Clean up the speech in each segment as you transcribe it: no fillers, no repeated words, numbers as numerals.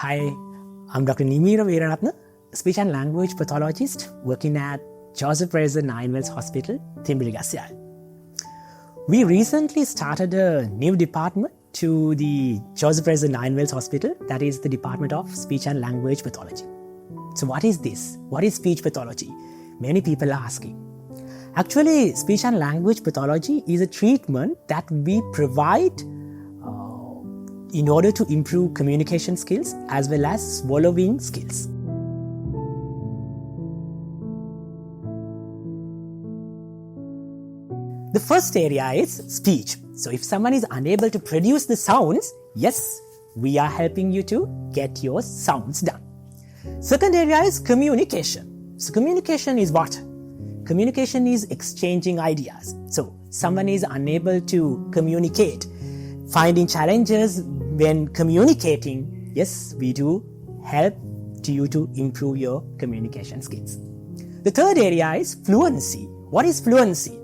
Hi, I'm Dr. Nimira Veeraratna, speech and language pathologist working at Joseph Fraser Ninewells Hospital, Thimbirigasyal. We recently started a new department to the Joseph Fraser Ninewells Hospital, that is the Department of Speech and Language Pathology. So what is this? What is speech pathology? Many people are asking. Actually, speech and language pathology is a treatment that we provide in order to improve communication skills as well as swallowing skills. The first area is speech. So if someone is unable to produce the sounds, yes, we are helping you to get your sounds done. Second area is communication. So communication is what? Communication is exchanging ideas. So someone is unable to communicate, finding challenges when communicating, yes, we do help you to improve your communication skills. The third area is fluency. What is fluency?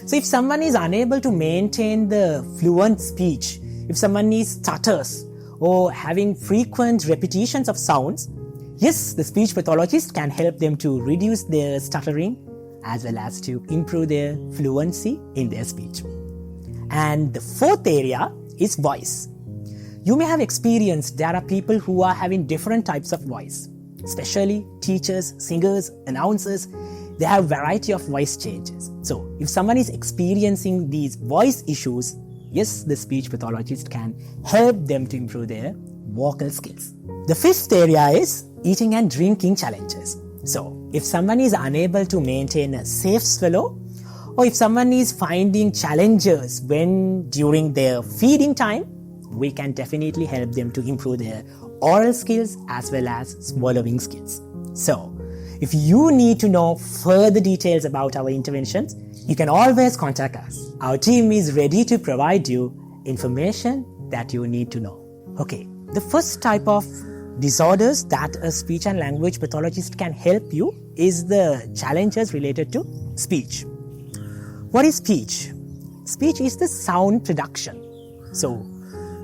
So if someone is unable to maintain the fluent speech, if someone stutters or having frequent repetitions of sounds, yes, the speech pathologist can help them to reduce their stuttering as well as to improve their fluency in their speech. And the fourth area is voice. You may have experienced there are people who are having different types of voice, especially teachers, singers, announcers. They have a variety of voice changes. So if someone is experiencing these voice issues, yes, the speech pathologist can help them to improve their vocal skills. The fifth area is eating and drinking challenges. So if someone is unable to maintain a safe swallow, or if someone is finding challenges during their feeding time, we can definitely help them to improve their oral skills as well as swallowing skills. So if you need to know further details about our interventions, you can always contact us. Our team is ready to provide you information that you need to know. Okay, the first type of disorders that a speech and language pathologist can help you is the challenges related to speech. What is speech? Speech is the sound production. So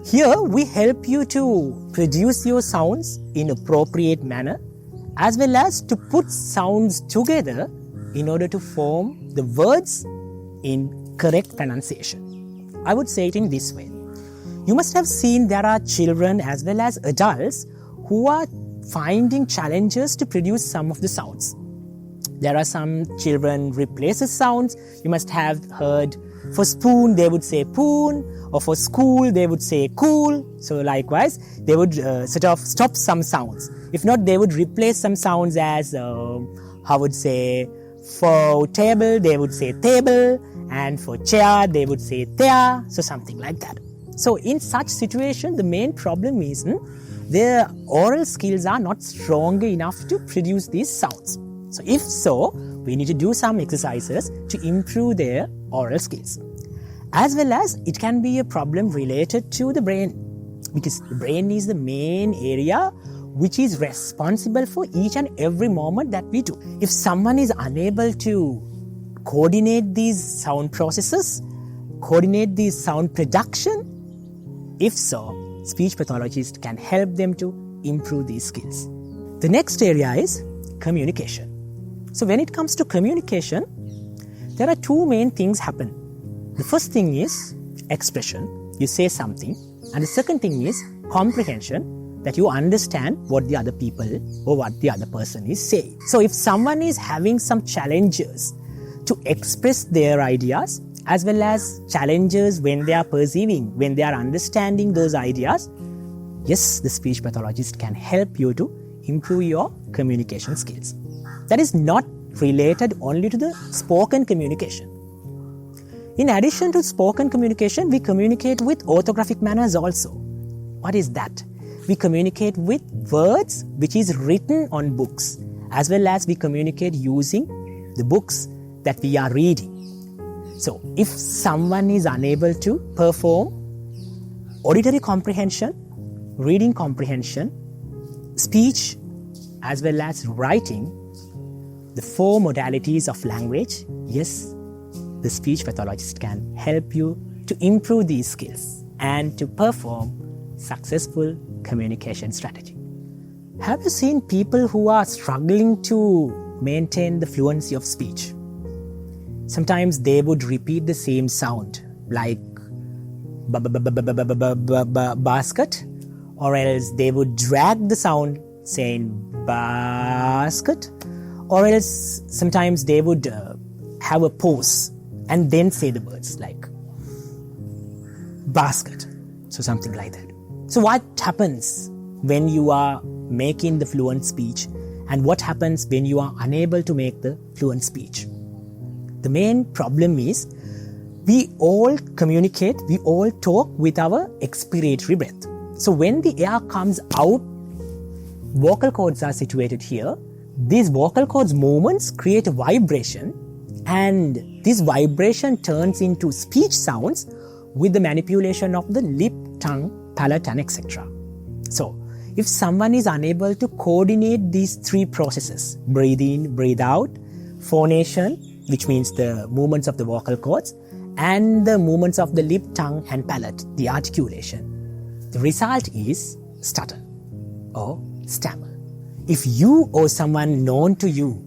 here we help you to produce your sounds in appropriate manner as well as to put sounds together in order to form the words in correct pronunciation. I would say it in this way. You must have seen there are children as well as adults who are finding challenges to produce some of the sounds. There are some children replaces sounds. You must have heard for spoon they would say poon, or for school they would say cool. So likewise they would sort of stop some sounds. If not, they would replace some sounds as for table they would say table, and for chair they would say tea, so something like that. So in such situation, the main problem is their oral skills are not strong enough to produce these sounds. So if so, we need to do some exercises to improve their oral skills. As well as it can be a problem related to the brain, because the brain is the main area which is responsible for each and every movement that we do. If someone is unable to coordinate these sound processes, coordinate these sound production, if so, speech pathologist can help them to improve these skills. The next area is communication. So when it comes to communication, there are two main things happen. The first thing is expression. You say something. And the second thing is comprehension, that you understand what the other people or what the other person is saying. So if someone is having some challenges to express their ideas, as well as challenges when they are perceiving, when they are understanding those ideas, yes, the speech pathologist can help you to improve your communication skills. That is not related only to the spoken communication. In addition to spoken communication, we communicate with orthographic manners also. What is that? We communicate with words which is written on books, as well as we communicate using the books that we are reading. So if someone is unable to perform auditory comprehension, reading comprehension, speech, as well as writing, the four modalities of language, yes, the speech pathologist can help you to improve these skills and to perform successful communication strategy. Have you seen people who are struggling to maintain the fluency of speech? Sometimes they would repeat the same sound, like basket, or else they would drag the sound saying basket, or else sometimes they would have a pause and then say the words like basket, so something like that. So what happens when you are making the fluent speech, and what happens when you are unable to make the fluent speech? The main problem is we all communicate, we all talk with our expiratory breath. So when the air comes out, vocal cords are situated here. These vocal cords movements create a vibration, and this vibration turns into speech sounds with the manipulation of the lip, tongue, palate and etc. So if someone is unable to coordinate these three processes, breathe in, breathe out, phonation, which means the movements of the vocal cords, and the movements of the lip, tongue and palate, the articulation, the result is stutter or stammer. If you or someone known to you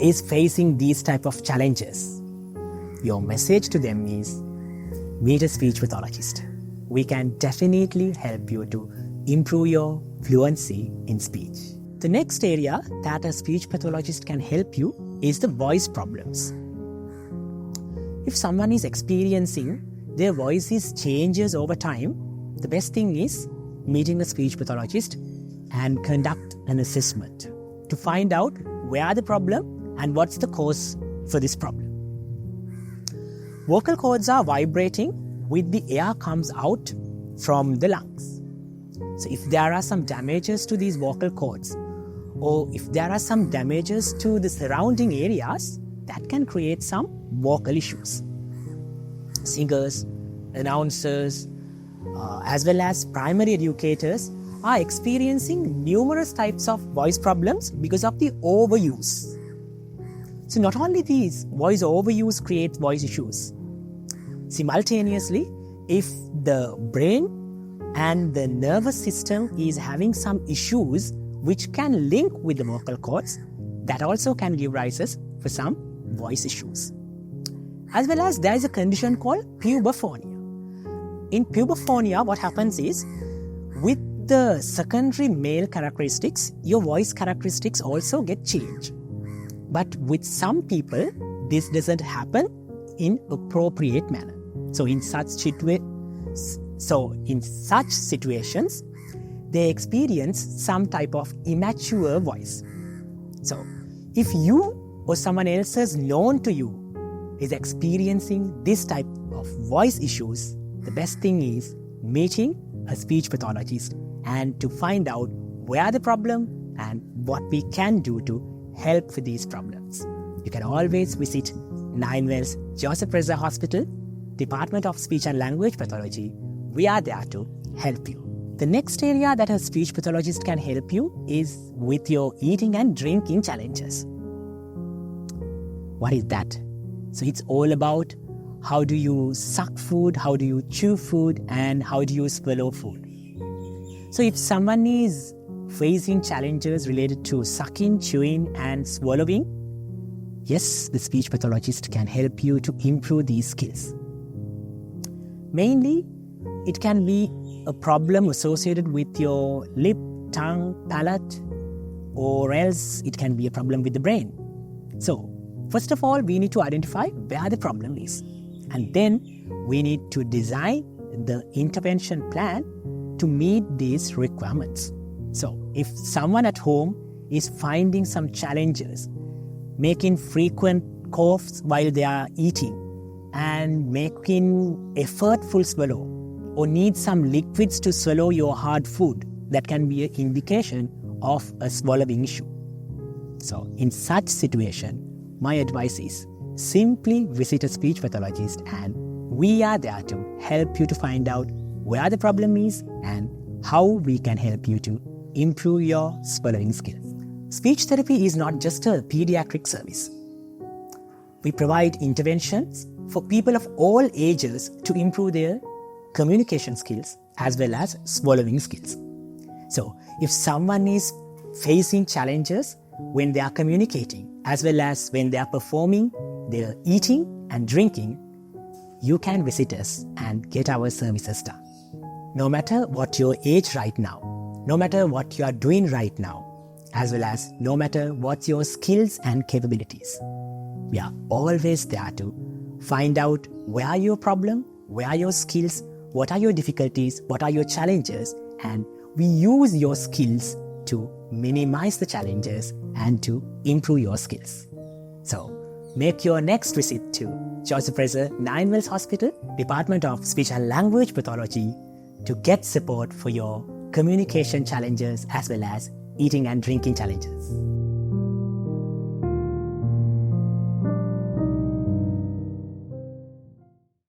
is facing these type of challenges, your message to them is meet a speech pathologist. We can definitely help you to improve your fluency in speech. The next area that a speech pathologist can help you is the voice problems. If someone is experiencing their voices changes over time, the best thing is meeting a speech pathologist and conduct an assessment to find out where the problem and what's the cause for this problem. Vocal cords are vibrating with the air comes out from the lungs. So if there are some damages to these vocal cords, or if there are some damages to the surrounding areas, that can create some vocal issues. Singers, announcers, as well as primary educators are experiencing numerous types of voice problems because of the overuse. So not only these, voice overuse creates voice issues. Simultaneously, if the brain and the nervous system is having some issues which can link with the vocal cords, that also can give rises for some voice issues. As well as there is a condition called puberphonia. In puberphonia, what happens is with the secondary male characteristics, your voice characteristics also get changed. But with some people, this doesn't happen in appropriate manner. So in such situations, they experience some type of immature voice. So if you or someone else is known to you is experiencing this type of voice issues, the best thing is meeting a speech pathologist and to find out where the problem and what we can do to help with these problems. You can always visit Ninewells Joseph Fraser Hospital, Department of Speech and Language Pathology. We are there to help you. The next area that a speech pathologist can help you is with your eating and drinking challenges. What is that? So it's all about how do you suck food, how do you chew food, and how do you swallow food. So if someone is facing challenges related to sucking, chewing, and swallowing, yes, the speech pathologist can help you to improve these skills. Mainly, it can be a problem associated with your lip, tongue, palate, or else it can be a problem with the brain. So, first of all, we need to identify where the problem is. And then we need to design the intervention plan to meet these requirements. So, if someone at home is finding some challenges, making frequent coughs while they are eating, and making effortful swallow, or need some liquids to swallow your hard food, that can be an indication of a swallowing issue. So, in such situation, my advice is simply visit a speech pathologist and we are there to help you to find out where the problem is and how we can help you to improve your swallowing skills. Speech therapy is not just a pediatric service. We provide interventions for people of all ages to improve their communication skills as well as swallowing skills. So, if someone is facing challenges when they are communicating, as well as when they are performing their eating and drinking, you can visit us and get our services done. No matter what your age right now, no matter what you are doing right now, as well as no matter what your skills and capabilities, we are always there to find out where are your problem, where are your skills, what are your difficulties, what are your challenges, and we use your skills to minimize the challenges and to improve your skills. So, make your next visit to Joseph Fraser Ninewells Hospital, Department of Speech and Language Pathology, to get support for your communication challenges as well as eating and drinking challenges.